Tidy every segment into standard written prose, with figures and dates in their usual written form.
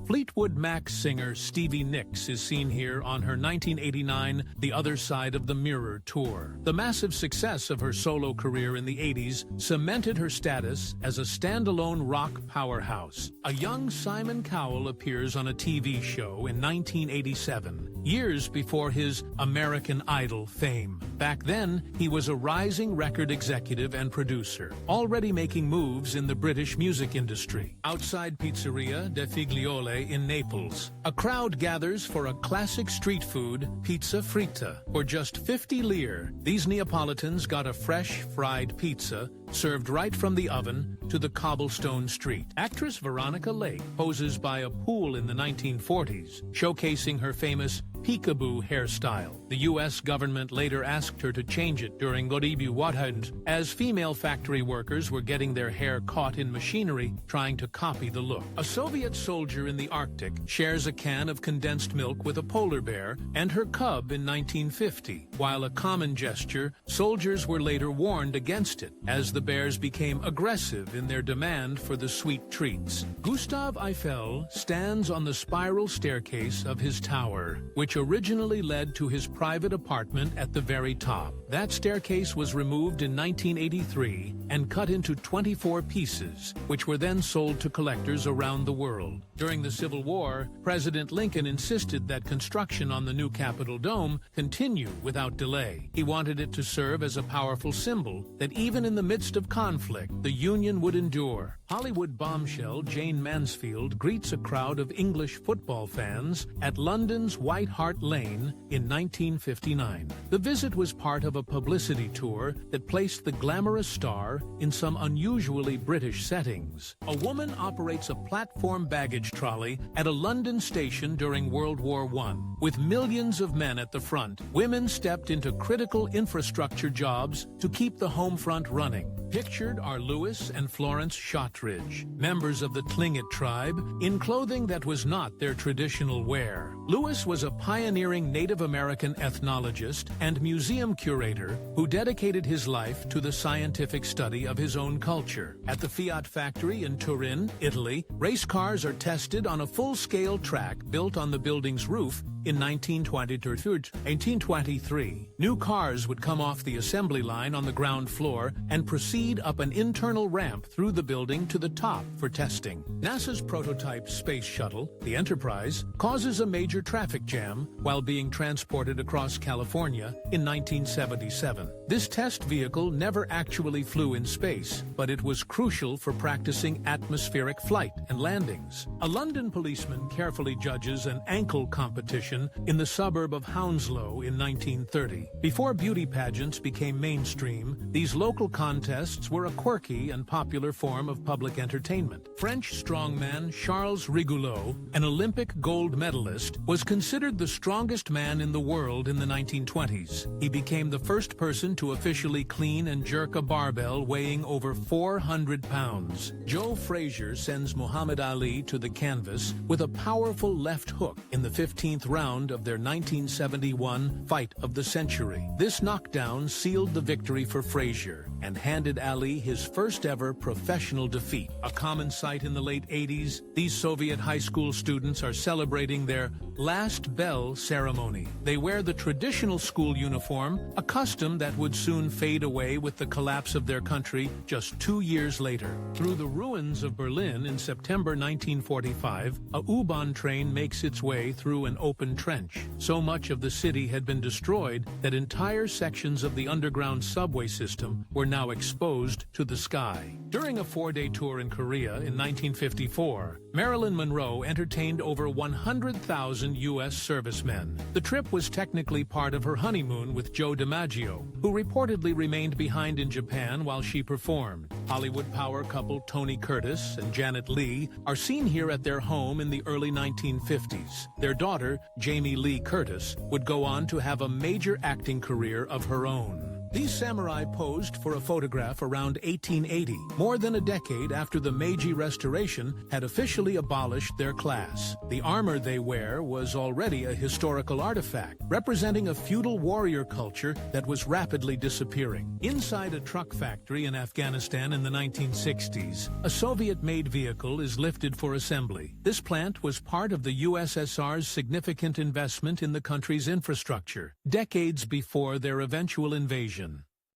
Fleetwood Mac singer Stevie Nicks is seen here on her 1989 The Other Side of the Mirror tour. The massive success of her solo career in the 80s cemented her status as a standalone rock powerhouse. A young Simon Cowell appears on a TV show in 1987, years before his American Idol fame. Back then, he was a rising record executive and producer, already making moves in the British music industry. Outside Pizzeria De Figliole in Naples, a crowd gathers for a classic street food, pizza fritta. For just 50 lire, these Neapolitans got a fresh, fried pizza served right from the oven to the cobblestone street. Actress Veronica Lake poses by a pool in the 1940s, showcasing her famous peekaboo hairstyle. The U.S. government later asked her to change it during Goribu Wadhund, as female factory workers were getting their hair caught in machinery trying to copy the look. A Soviet soldier in the Arctic shares a can of condensed milk with a polar bear and her cub in 1950. While a common gesture, soldiers were later warned against it, as the bears became aggressive in their demand for the sweet treats. Gustave Eiffel stands on the spiral staircase of his tower, which originally led to his private apartment at the very top. That staircase was removed in 1983 and cut into 24 pieces, which were then sold to collectors around the world. During the Civil War, President Lincoln insisted that construction on the new Capitol Dome continue without delay. He wanted it to serve as a powerful symbol that even in the midst of conflict, the Union would endure. Hollywood bombshell Jane Mansfield greets a crowd of English football fans at London's White Hart Lane in 1959. The visit was part of a publicity tour that placed the glamorous star in some unusually British settings. A woman operates a platform baggage trolley at a London station during World War I. With millions of men at the front, women stepped into critical infrastructure jobs to keep the home front running. Pictured are Lewis and Florence Shotridge, members of the Tlingit tribe, in clothing that was not their traditional wear. Lewis was a pioneering Native American ethnologist and museum curator who dedicated his life to the scientific study of his own culture. At the Fiat factory in Turin, Italy, race cars are tested on a full-scale track built on the building's roof in 1923. New cars would come off the assembly line on the ground floor and proceed up an internal ramp through the building to the top for testing. NASA's prototype space shuttle, the Enterprise, causes a major traffic jam while being transported across California in 1977. This test vehicle never actually flew in space, but it was crucial for practicing atmospheric flight and landings. A London policeman carefully judges an ankle competition in the suburb of Hounslow in 1930. Before beauty pageants became mainstream, these local contests were a quirky and popular form of public entertainment. French strongman Charles Rigoulot, an Olympic gold medalist, was considered the strongest man in the world in the 1920s. He became the first person to officially clean and jerk a barbell weighing over 400 pounds. Joe Frazier sends Muhammad Ali to the canvas with a powerful left hook in the 15th round of their 1971 Fight of the Century. This knockdown sealed the victory for Frazier and handed Ali his first ever professional defeat. A common sight in the late 80s, these Soviet high school students are celebrating their last bell ceremony. They wear the traditional school uniform, a custom that would soon fade away with the collapse of their country just 2 years later. Through the ruins of Berlin in September 1945, a U-Bahn train makes its way through an open trench. So much of the city had been destroyed that entire sections of the underground subway system were now exposed to the sky. During a 4-day tour in Korea in 1954, Marilyn Monroe entertained over 100,000 U.S. servicemen. The trip was technically part of her honeymoon with Joe DiMaggio, who reportedly remained behind in Japan while she performed. Hollywood power couple Tony Curtis and Janet Leigh are seen here at their home in the early 1950s. Their daughter, Jamie Lee Curtis, would go on to have a major acting career of her own. These samurai posed for a photograph around 1880, more than a decade after the Meiji Restoration had officially abolished their class. The armor they wear was already a historical artifact, representing a feudal warrior culture that was rapidly disappearing. Inside a truck factory in Afghanistan in the 1960s, a Soviet-made vehicle is lifted for assembly. This plant was part of the USSR's significant investment in the country's infrastructure, decades before their eventual invasion.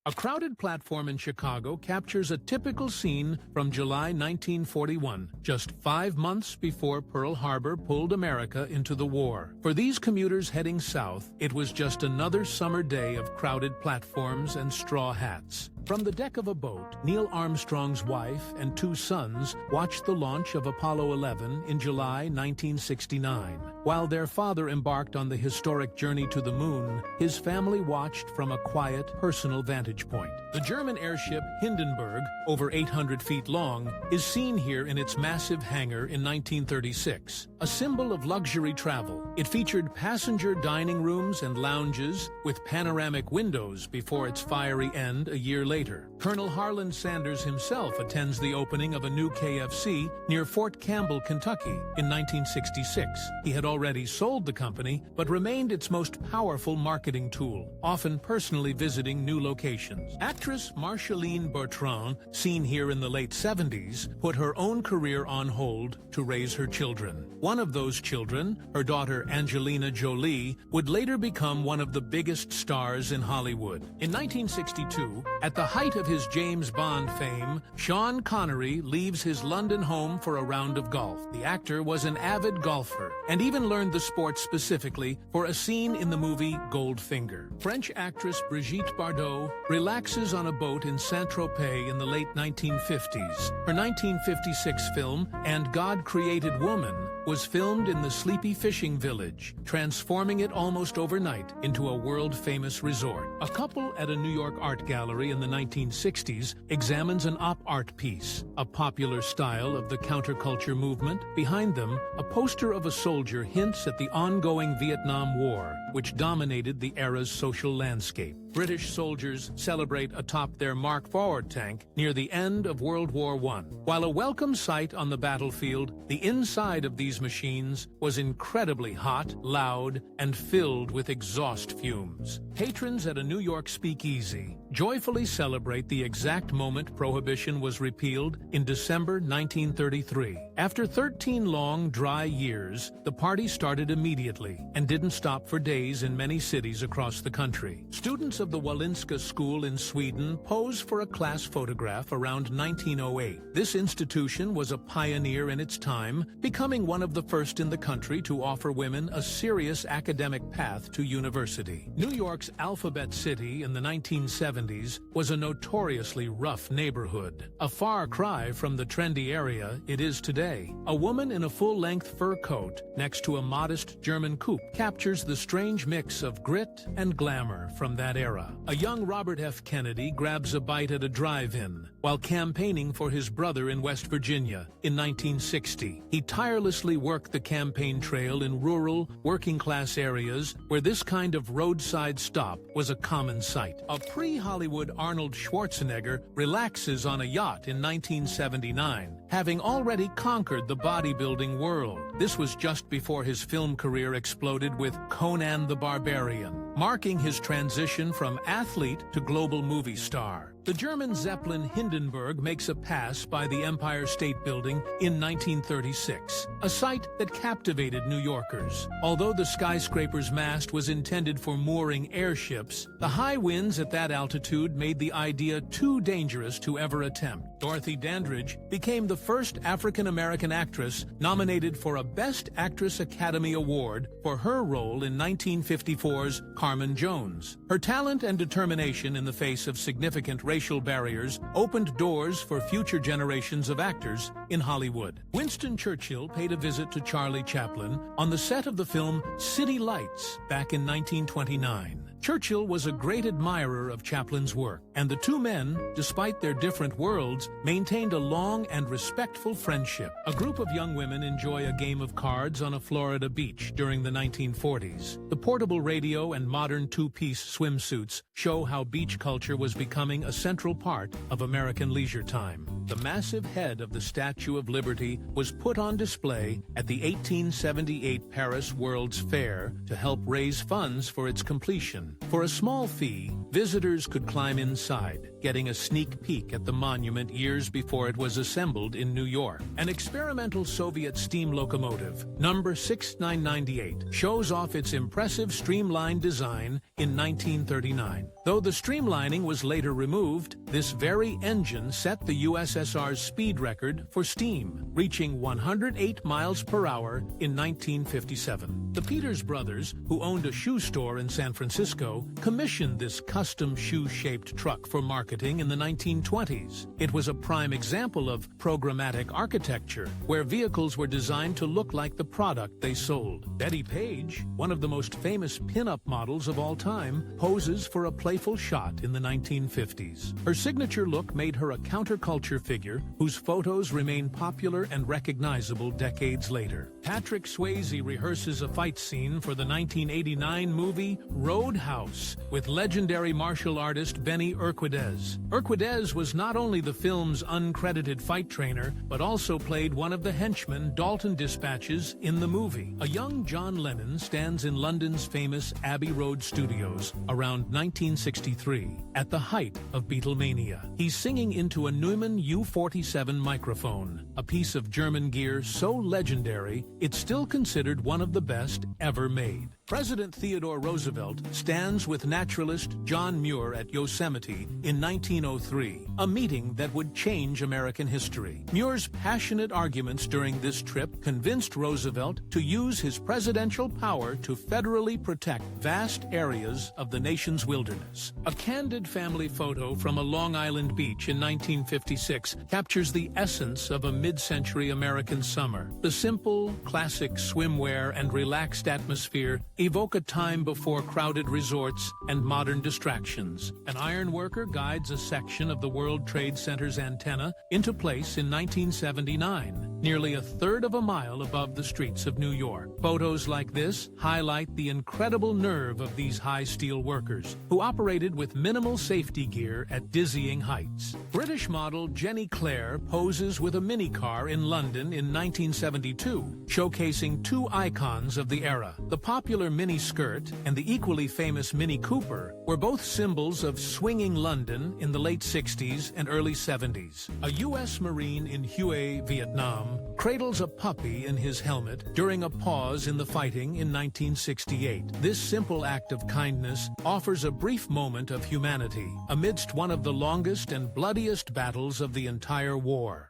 A crowded platform in Chicago captures a typical scene from July 1941, just 5 months before Pearl Harbor pulled America into the war. For these commuters heading south, it was just another summer day of crowded platforms and straw hats. From the deck of a boat, Neil Armstrong's wife and 2 sons watched the launch of Apollo 11 in July 1969. While their father embarked on the historic journey to the moon, his family watched from a quiet, personal vantage point. The German airship Hindenburg, over 800 feet long, is seen here in its massive hangar in 1936, a symbol of luxury travel. It featured passenger dining rooms and lounges with panoramic windows before its fiery end a year later. Colonel Harlan Sanders himself attends the opening of a new KFC near Fort Campbell, Kentucky in 1966. He had already sold the company, but remained its most powerful marketing tool, often personally visiting new locations. Actress Marceline Bertrand, seen here in the late 70s, put her own career on hold to raise her children. One of those children, her daughter Angelina Jolie, would later become one of the biggest stars in Hollywood. In 1962, at the height of his James Bond fame, Sean Connery leaves his London home for a round of golf. The actor was an avid golfer and even learned the sport specifically for a scene in the movie Goldfinger. French actress Brigitte Bardot relaxes on a boat in Saint-Tropez in the late 1950s. Her 1956 film, And God Created Woman, was filmed in the sleepy fishing village, transforming it almost overnight into a world-famous resort. A couple at a New York art gallery in the 1960s examines an op art piece, a popular style of the counterculture movement. Behind them, a poster of a soldier hints at the ongoing Vietnam War, which dominated the era's social landscape. British soldiers celebrate atop their Mark IV tank near the end of World War I. While a welcome sight on the battlefield, the inside of these machines was incredibly hot, loud, and filled with exhaust fumes. Patrons at a New York speakeasy joyfully celebrate the exact moment Prohibition was repealed in December 1933. After 13 long, dry years, the party started immediately and didn't stop for days in many cities across the country. Students of the Wallinska School in Sweden pose for a class photograph around 1908. This institution was a pioneer in its time, becoming one of the first in the country to offer women a serious academic path to university. New York's Alphabet City in the 1970s was a notoriously rough neighborhood, a far cry from the trendy area it is today. A woman in a full-length fur coat next to a modest German coupe captures the strange mix of grit and glamour from that era. A young Robert F. Kennedy grabs a bite at a drive-in while campaigning for his brother in West Virginia in 1960. He tirelessly worked the campaign trail in rural, working-class areas where this kind of roadside stop was a common sight. A pre-Hollywood Arnold Schwarzenegger relaxes on a yacht in 1979, having already conquered the bodybuilding world. This was just before his film career exploded with Conan the Barbarian, marking his transition from athlete to global movie star. The German Zeppelin Hindenburg makes a pass by the Empire State Building in 1936, a sight that captivated New Yorkers. Although the skyscraper's mast was intended for mooring airships, the high winds at that altitude made the idea too dangerous to ever attempt. Dorothy Dandridge became the first African-American actress nominated for a Best Actress Academy Award for her role in 1954's Carmen Jones. Her talent and determination in the face of significant racial racial barriers opened doors for future generations of actors in Hollywood. Winston Churchill paid a visit to Charlie Chaplin on the set of the film City Lights back in 1929. Churchill was a great admirer of Chaplin's work, and the two men, despite their different worlds, maintained a long and respectful friendship. A group of young women enjoy a game of cards on a Florida beach during the 1940s. The portable radio and modern two-piece swimsuits show how beach culture was becoming a central part of American leisure time. The massive head of the Statue of Liberty was put on display at the 1878 Paris World's Fair to help raise funds for its completion. For a small fee, visitors could climb inside, getting a sneak peek at the monument years before it was assembled in New York. An experimental Soviet steam locomotive, number 6998, shows off its impressive streamlined design in 1939. Though the streamlining was later removed, this very engine set the USSR's speed record for steam, reaching 108 miles per hour in 1957. The Peters brothers, who owned a shoe store in San Francisco, commissioned this custom shoe-shaped truck for marketing in the 1920s. It was a prime example of programmatic architecture, where vehicles were designed to look like the product they sold. Betty Page, one of the most famous pin-up models of all time, poses for a playful shot in the 1950s. Her signature look made her a counterculture figure whose photos remain popular and recognizable decades later. Patrick Swayze rehearses a fight scene for the 1989 movie Roadhouse with legendary martial artist Benny Urquidez. Urquidez was not only the film's uncredited fight trainer, but also played one of the henchmen Dalton dispatches in the movie. A young John Lennon stands in London's famous Abbey Road studios around 1963, at the height of Beatlemania. He's singing into a Neumann U-47 microphone, a piece of German gear so legendary it's still considered one of the best ever made. President Theodore Roosevelt stands with naturalist John Muir at Yosemite in 1903, a meeting that would change American history. Muir's passionate arguments during this trip convinced Roosevelt to use his presidential power to federally protect vast areas of the nation's wilderness. A candid family photo from a Long Island beach in 1956 captures the essence of a mid-century American summer. The simple, classic swimwear and relaxed atmosphere evoke a time before crowded resorts and modern distractions. An iron worker guides a section of the World Trade Center's antenna into place in 1979, nearly a third of a mile above the streets of New York. Photos like this highlight the incredible nerve of these high-steel workers, who operated with minimal safety gear at dizzying heights. British model Jenny Clare poses with a minicar in London in 1972, showcasing two icons of the era. The popular mini skirt and the equally famous Mini Cooper were both symbols of swinging London in the late 60s and early 70s. A U.S. Marine in Hue, Vietnam, cradles a puppy in his helmet during a pause in the fighting in 1968. This simple act of kindness offers a brief moment of humanity amidst one of the longest and bloodiest battles of the entire war.